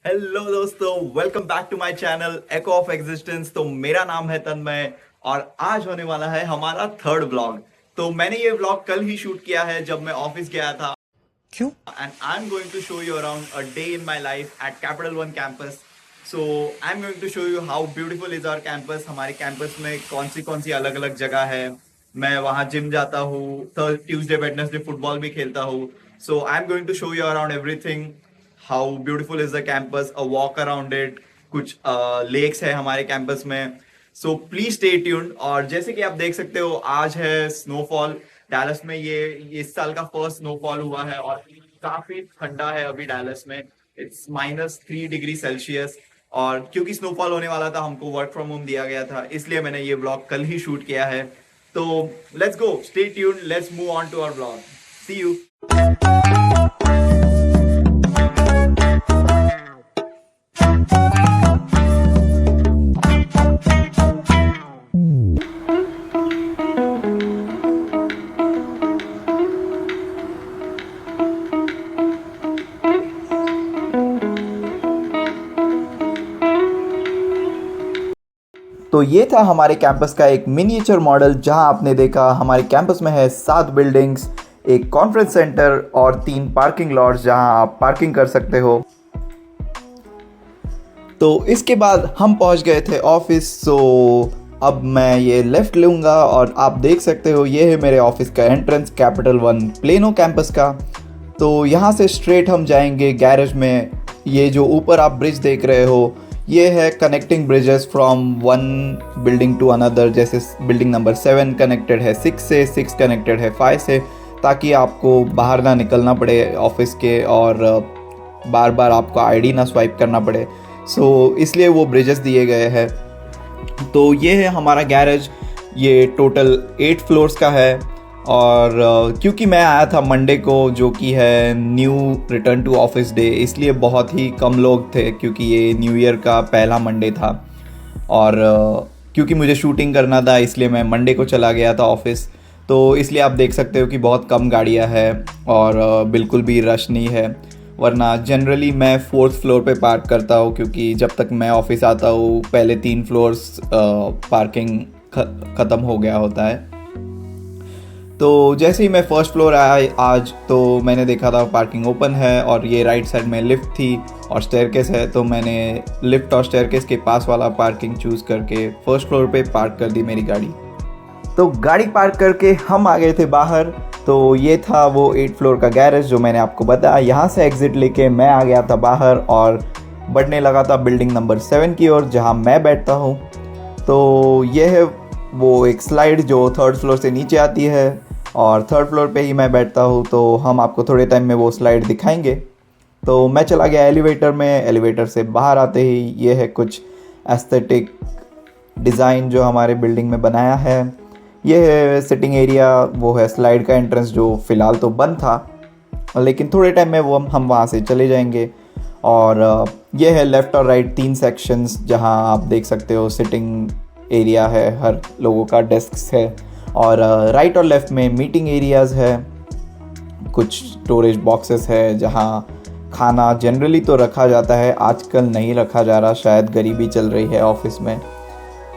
Hello दोस्तों, welcome back to my channel echo of existence. तो मेरा नाम है तन्मय और आज होने वाला है हमारा थर्ड व्लॉग। तो मैंने ये व्लॉग कल ही शूट किया है जब मैं ऑफिस गया था क्यों? and I'm going to show you around a day in my life at Capital One campus. So I'm going to show you how beautiful is our campus. हमारे कैंपस में कौन सी अलग अलग जगह है। मैं वहाँ जिम जाता हूँ, ट्यूसडे वेडनेसडे फुटबॉल भी खेलता हूँ। So I am going to show you around everything, how beautiful is the campus, a walk around it. कुछ लेक्स है हमारे कैंपस में। So please stay tuned. और जैसे कि आप देख सकते हो, आज है स्नोफॉल डैलस में। ये इस साल का फर्स्ट स्नोफॉल हुआ है और काफी ठंडा है अभी डैलस में। It's -3 degree Celsius. और क्योंकि स्नोफॉल होने वाला था, हमको वर्क फ्रॉम होम दिया गया था, इसलिए मैंने ये ब्लॉग कल ही शूट किया है। तो let's go, stay tuned, let's move on to our blog. See you. तो ये था हमारे कैंपस का एक मिनिएचर मॉडल, जहां आपने देखा हमारे कैंपस में है 7 बिल्डिंग्स, एक कॉन्फ्रेंस सेंटर और 3 पार्किंग लॉट्स जहां आप पार्किंग कर सकते हो। तो इसके बाद हम पहुंच गए थे ऑफिस। सो अब मैं ये लेफ़्ट लूँगा और आप देख सकते हो ये है मेरे ऑफिस का entrance, capital one plano campus का। तो यहाँ से स्ट्रेट हम जाएंगे गैरेज में। ये जो ऊपर आप ब्रिज देख रहे हो, ये है connecting bridges from one building to another. जैसे बिल्डिंग नंबर 7 कनेक्टेड है 6 से, 6 कनेक्टेड है 5 से, ताकि आपको बाहर ना निकलना पड़े ऑफिस के और बार बार आपको आईडी ना स्वाइप करना पड़े। सो इसलिए वो ब्रिजेस दिए गए हैं। तो ये है हमारा गैरेज। ये टोटल 8 फ्लोर्स का है। और क्योंकि मैं आया था मंडे को, जो कि है new return to office day, इसलिए बहुत ही कम लोग थे क्योंकि ये न्यू ईयर का पहला मंडे था। और क्योंकि मुझे शूटिंग करना था, इसलिए मैं मंडे को चला गया था ऑफिस। तो इसलिए आप देख सकते हो कि बहुत कम गाड़ियाँ हैं और बिल्कुल भी रश नहीं है। वरना जनरली मैं 4th फ्लोर पे पार्क करता हूँ, क्योंकि जब तक मैं ऑफिस आता हूँ पहले 3 फ्लोर्स पार्किंग ख़त्म हो गया होता है। तो जैसे ही मैं फर्स्ट फ्लोर आया आज, तो मैंने देखा था पार्किंग ओपन है और ये राइट साइड में लिफ्ट थी और स्टेयरकेस है। तो मैंने लिफ्ट और स्टेयरकेस के पास वाला पार्किंग चूज़ करके फर्स्ट फ्लोर पे पार्क कर दी मेरी गाड़ी। तो गाड़ी पार्क करके हम आ गए थे बाहर। तो ये था वो 8 फ्लोर का गैरेज जो मैंने आपको बताया। यहाँ से एग्ज़िट लेके मैं आ गया था बाहर और बढ़ने लगा था बिल्डिंग नंबर 7 की ओर, जहाँ मैं बैठता हूँ। तो ये है वो एक स्लाइड जो 3rd फ्लोर से नीचे आती है और 3rd फ्लोर पे ही मैं बैठता हूँ। तो हम आपको थोड़े टाइम में वो स्लाइड दिखाएंगे। तो मैं चला गया एलिवेटर में। एलिवेटर से बाहर आते ही ये है कुछ एस्थेटिक डिज़ाइन जो हमारे बिल्डिंग में बनाया है। ये है सिटिंग एरिया, वो है स्लाइड का एंट्रेंस जो फ़िलहाल तो बंद था, लेकिन थोड़े टाइम में वो हम वहाँ से चले जाएंगे। और ये है लेफ़्ट और राइट 3 सेक्शंस, जहाँ आप देख सकते हो सिटिंग एरिया है, हर लोगों का डेस्क है। और राइट और लेफ़्ट में मीटिंग एरियाज़ है, कुछ स्टोरेज बॉक्सेस है जहाँ खाना जनरली तो रखा जाता है, आजकल नहीं रखा जा रहा, शायद गरीबी चल रही है ऑफिस में।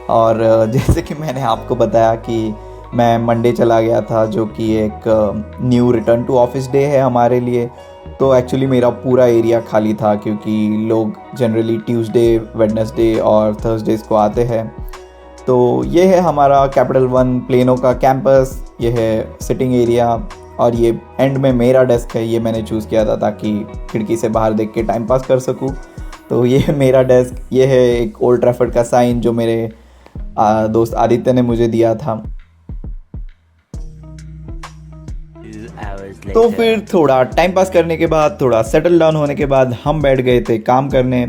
और जैसे कि मैंने आपको बताया कि मैं मंडे चला गया था, जो कि एक new return to office day है हमारे लिए। तो एक्चुअली मेरा पूरा एरिया खाली था, क्योंकि लोग जनरली ट्यूसडे, वेडनेसडे और थर्सडेज़ को आते हैं। तो ये है हमारा कैपिटल वन प्लेनो का कैंपस। ये है सिटिंग एरिया और ये एंड में मेरा डेस्क है। ये मैंने चूज़ किया था ताकि खिड़की से बाहर देख के टाइम पास कर सकूं। तो ये है मेरा डेस्क। ये है एक ओल्ड ट्रैफर्ड का साइन जो मेरे दोस्त आदित्य ने मुझे दिया था। तो फिर थोड़ा टाइम पास करने के बाद, थोड़ा सेटल डाउन होने के बाद हम बैठ गए थे काम करने।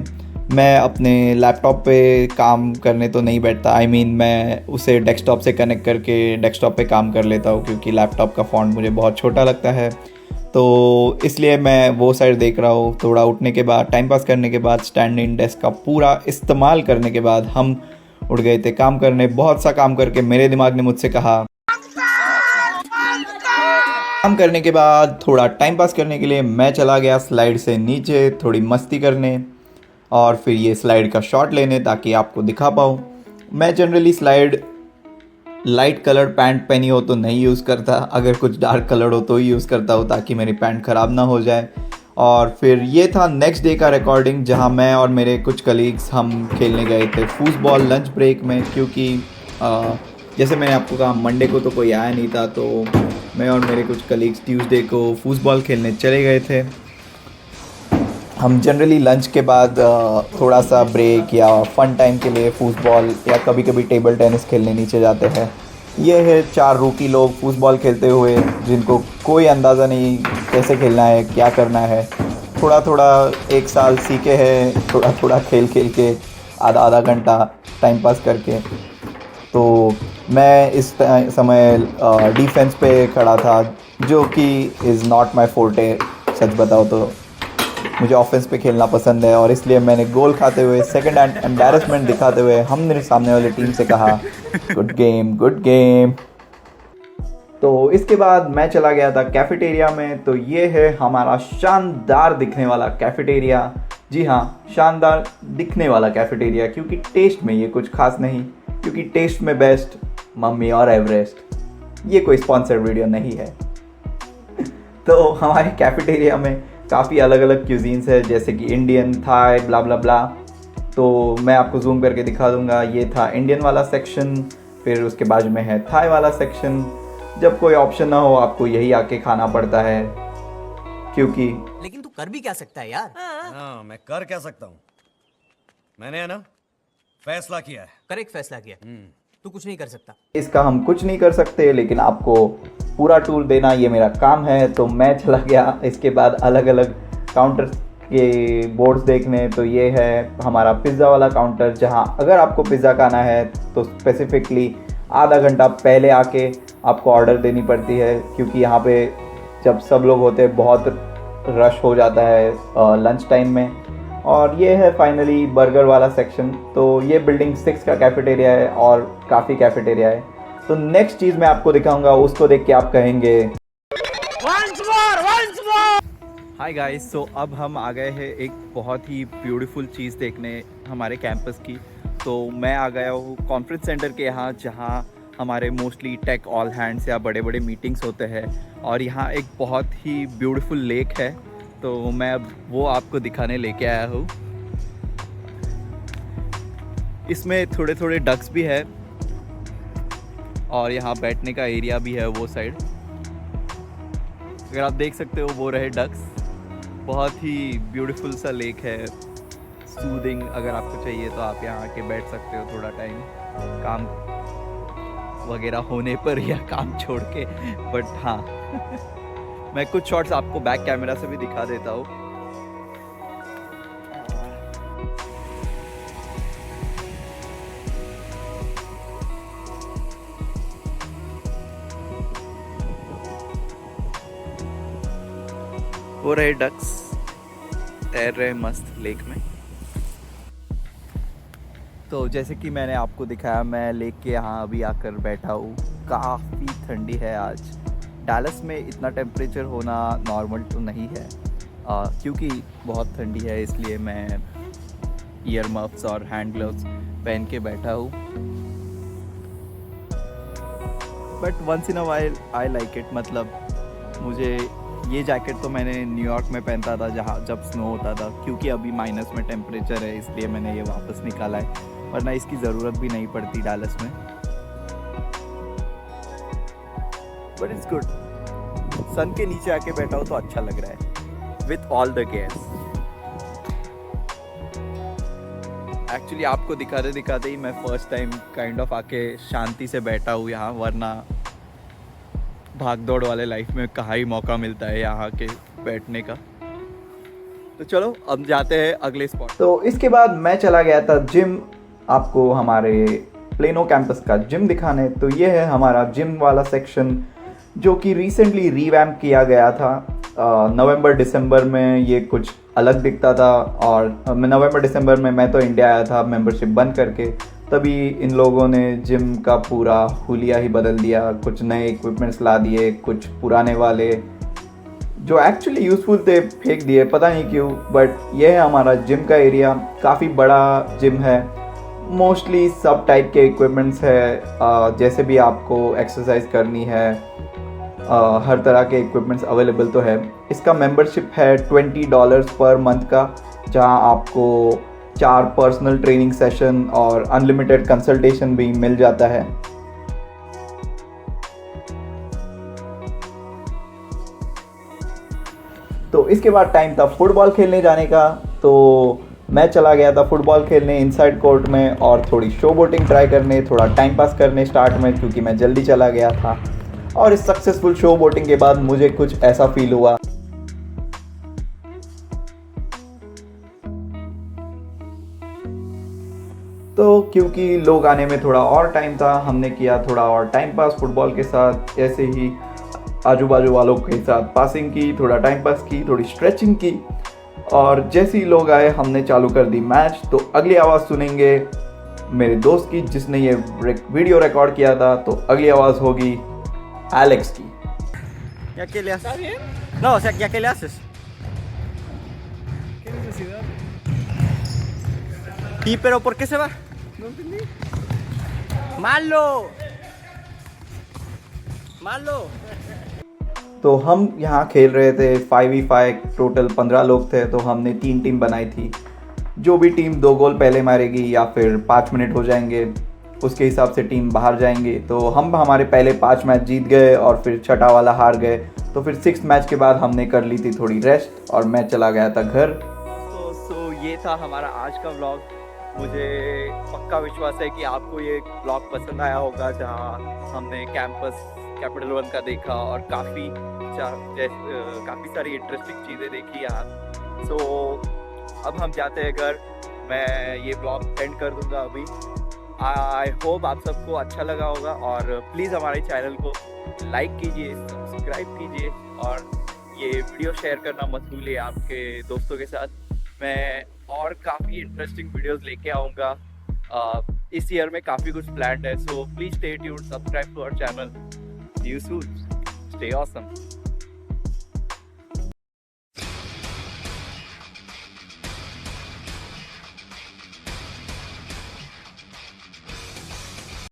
मैं अपने लैपटॉप पे काम करने तो नहीं बैठता, मैं उसे डेस्कटॉप से कनेक्ट करके डेस्कटॉप पे काम कर लेता हूँ, क्योंकि लैपटॉप का फ़ॉन्ट मुझे बहुत छोटा लगता है। तो इसलिए मैं वो साइड देख रहा हूँ। थोड़ा उठने के बाद, टाइम पास करने के बाद, स्टैंडिंग डेस्क का पूरा इस्तेमाल करने के बाद हम उठ गए थे काम करने। बहुत सा काम करके मेरे दिमाग ने मुझसे कहा, काम करने के बाद थोड़ा टाइम पास करने के लिए मैं चला गया स्लाइड से नीचे थोड़ी मस्ती करने। और फिर ये स्लाइड का शॉट लेने ताकि आपको दिखा पाऊँ। मैं generally slide light colour pant पहनी हो तो नहीं यूज़ करता, अगर कुछ डार्क कलर हो तो ही यूज़ करता हूँ ताकि मेरी पैंट ख़राब ना हो जाए। और फिर ये था नेक्स्ट डे का रिकॉर्डिंग, जहाँ मैं और मेरे कुछ कलीग्स हम खेलने गए थे फुटबॉल लंच ब्रेक में, क्योंकि जैसे मैंने आपको कहा मंडे को तो कोई आया नहीं था, तो मैं और मेरे कुछ कलीग्स ट्यूसडे को फुटबॉल खेलने चले गए थे। हम जनरली लंच के बाद थोड़ा सा ब्रेक या फ़न टाइम के लिए फुटबॉल या कभी कभी टेबल टेनिस खेलने नीचे जाते हैं। ये है 4 रूकी लोग फुटबॉल खेलते हुए, जिनको कोई अंदाज़ा नहीं कैसे खेलना है, क्या करना है। थोड़ा थोड़ा 1 साल सीखे हैं, थोड़ा थोड़ा खेल खेल के, आधा आधा घंटा टाइम पास करके। तो मैं इस समय डिफेंस पे खड़ा था, जो कि इज़ नॉट माय फोर्टे। सच बताओ तो मुझे ऑफेंस पे खेलना पसंद है, और इसलिए मैंने गोल खाते हुए सेकंड हैंड एम्बैरेसमेंट दिखाते हुए हमने सामने वाली टीम से कहा गुड गेम गुड गेम। तो इसके बाद मैं चला गया था कैफेटेरिया में। तो ये है हमारा शानदार दिखने वाला कैफेटेरिया। जी हाँ, शानदार दिखने वाला कैफेटेरिया, क्योंकि टेस्ट में ये कुछ खास नहीं, क्योंकि टेस्ट में बेस्ट मम्मी और एवरेस्ट। ये कोई स्पॉन्सर्ड वीडियो नहीं है। तो हमारे कैफेटेरिया में काफ़ी अलग अलग क्यूजीन्स है, जैसे कि इंडियन, थाई, ब्ला ब्ला ब्ला। तो मैं आपको जूम करके दिखा दूंगा। ये था इंडियन वाला सेक्शन, फिर उसके बाजू में है थाई वाला सेक्शन। जब कोई ऑप्शन ना हो आपको यही आके खाना पड़ता है, क्योंकि लेकिन तू कर भी क्या सकता है यार। हाँ, मैं कर क्या सकता हूँ। मैंने है ना फैसला किया है। करेक्ट फैसला किया। तू कुछ नहीं कर सकता। इसका हम कुछ नहीं कर सकते, लेकिन आपको पूरा टूर देना ये मेरा काम है। तो मैं चला गया इसके बाद अलग अलग काउंटर के बोर्ड्स देखने। तो ये है हमारा पिज़्ज़ा वाला काउंटर, जहाँ अगर आपको पिज़्ज़ा खाना है तो स्पेसिफिकली आधा घंटा पहले आके आपको ऑर्डर देनी पड़ती है, क्योंकि यहाँ पे जब सब लोग होते हैं बहुत रश हो जाता है लंच टाइम में। और ये है फाइनली बर्गर वाला सेक्शन। तो ये बिल्डिंग 6 का कैफेटेरिया है, और काफ़ी कैफेटेरिया है। तो नेक्स्ट चीज़ मैं आपको दिखाऊंगा, उसको देख के आप कहेंगे हाय गाइस। सो अब हम आ गए हैं एक बहुत ही ब्यूटीफुल चीज़ देखने हमारे कैंपस की। तो मैं आ गया हूँ कॉन्फ्रेंस सेंटर के यहाँ, जहाँ हमारे मोस्टली टेक ऑल हैंड्स या बड़े बड़े मीटिंग्स होते हैं। और यहाँ एक बहुत ही ब्यूटीफुल लेक है, तो मैं अब वो आपको दिखाने लेके आया हूँ। इसमें थोड़े थोड़े डक्स भी है, और यहाँ बैठने का एरिया भी है वो साइड। अगर आप देख सकते हो वो रहे डक्स। बहुत ही ब्यूटीफुल सा लेक है, सूदिंग। अगर आपको चाहिए तो आप यहाँ आके बैठ सकते हो थोड़ा टाइम, काम वगैरह होने पर या काम छोड़ के। बट हाँ मैं कुछ शॉट्स आपको बैक कैमरा से भी दिखा देता हूँ। वो रहे डक्स तैर रहे मस्त लेक में। तो जैसे कि मैंने आपको दिखाया, मैं लेक के यहाँ अभी आकर बैठा हूँ। काफ़ी ठंडी है आज। डैलस में इतना टेम्परेचर होना नॉर्मल तो नहीं है, क्योंकि बहुत ठंडी है, इसलिए मैं ईयर मफ्स और हैंड ग्लव्स पहन के बैठा हूँ। But once in a while I like it. मतलब मुझे ये जैकेट तो मैंने न्यूयॉर्क में पहनता था, जहाँ जब स्नो होता था, क्योंकि अभी माइनस में टेम्परेचर है, इसलिए मैंने ये वापस निकाला है, वरना इसकी ज़रूरत भी नहीं पड़ती डैलस में। But it's good. सन के नीचे आके बैठा हो तो अच्छा लग रहा है with all the gears. Actually आपको दिखाते दिखाते ही मैं फर्स्ट टाइम काइंड ऑफ आके शांति से बैठा हूँ यहाँ, वरना भाग दौड़ वाले लाइफ में कहाँ ही मौका मिलता है यहाँ के बैठने का। तो चलो अब जाते हैं अगले स्पॉट। तो इसके बाद मैं चला गया था जिम, आपको हमारे प्लेनो कैंपस का जिम दिखाने। तो ये है हमारा जिम वाला सेक्शन, जो कि रिसेंटली रीवैम्प किया गया था। नवंबर दिसंबर में ये कुछ अलग दिखता था, और नवंबर दिसंबर में मैं तो इंडिया आया था मेंबरशिप बंद करके, तभी इन लोगों ने जिम का पूरा हुलिया ही बदल दिया। कुछ नए इक्विपमेंट्स ला दिए, कुछ पुराने वाले जो एक्चुअली यूज़फुल थे फेंक दिए, पता नहीं क्यों। बट ये है हमारा जिम का एरिया, काफ़ी बड़ा जिम है, मोस्टली सब टाइप के इक्विपमेंट्स है। जैसे भी आपको एक्सरसाइज करनी है, हर तरह के इक्विपमेंट्स अवेलेबल तो है। इसका मेंबरशिप है $20 पर मंथ का, जहां आपको 4 पर्सनल ट्रेनिंग सेशन और अनलिमिटेड कंसल्टेशन भी मिल जाता है। तो इसके बाद टाइम था फुटबॉल खेलने जाने का, तो मैं चला गया था फुटबॉल खेलने इनसाइड कोर्ट में और थोड़ी शो बोटिंग ट्राई करने, थोड़ा टाइम पास करने स्टार्ट में, क्योंकि मैं जल्दी चला गया था। और इस सक्सेसफुल शो बोटिंग के बाद मुझे कुछ ऐसा फील हुआ। तो क्योंकि लोग आने में थोड़ा और टाइम था, हमने किया थोड़ा और टाइम पास फुटबॉल के साथ, ऐसे ही आजू बाजू वालों के साथ पासिंग की, थोड़ा टाइम पास की, थोड़ी स्ट्रेचिंग की। और जैसे ही लोग आए हमने चालू कर दी मैच। तो अगली आवाज़ सुनेंगे मेरे दोस्त की, जिसने ये वीडियो रिकॉर्ड किया था। तो अगली आवाज़ होगी एलेक्स की। ¿Ya qué le haces? ¿Está bien? No, o sea, ¿ya qué le haces? ¿Qué necesidad? ¿Y pero por qué se va? No entendí. ¡Malo! ¡Malo! तो हम यहाँ खेल रहे थे 5v5, टोटल 15 लोग थे। तो हमने 3 टीम बनाई थी। जो भी टीम 2 गोल पहले मारेगी या फिर 5 मिनट हो जाएंगे, उसके हिसाब से टीम बाहर जाएंगे। तो हम हमारे पहले 5 मैच जीत गए और फिर छठा वाला हार गए। तो फिर 6th मैच के बाद हमने कर ली थी थोड़ी रेस्ट और मैं चला गया था घर। तो ये था हमारा आज का व्लॉग। मुझे पक्का विश्वास है कि आपको ये व्लॉग पसंद आया होगा, जहाँ हमने कैंपस कैपिटल वन का देखा और काफ़ी सारी इंटरेस्टिंग चीज़ें देखी यहाँ। सो अब हम जाते हैं घर। मैं ये व्लॉग एंड कर दूंगा अभी। आई होप आप सबको अच्छा लगा होगा और प्लीज़ हमारे चैनल को लाइक कीजिए, सब्सक्राइब कीजिए और ये वीडियो शेयर करना मत भूलिए आपके दोस्तों के साथ। मैं और काफ़ी इंटरेस्टिंग वीडियोस लेके आऊँगा। इस ईयर में काफ़ी कुछ प्लान्ड है, so please stay tuned, subscribe to our channel. See you soon. Stay awesome.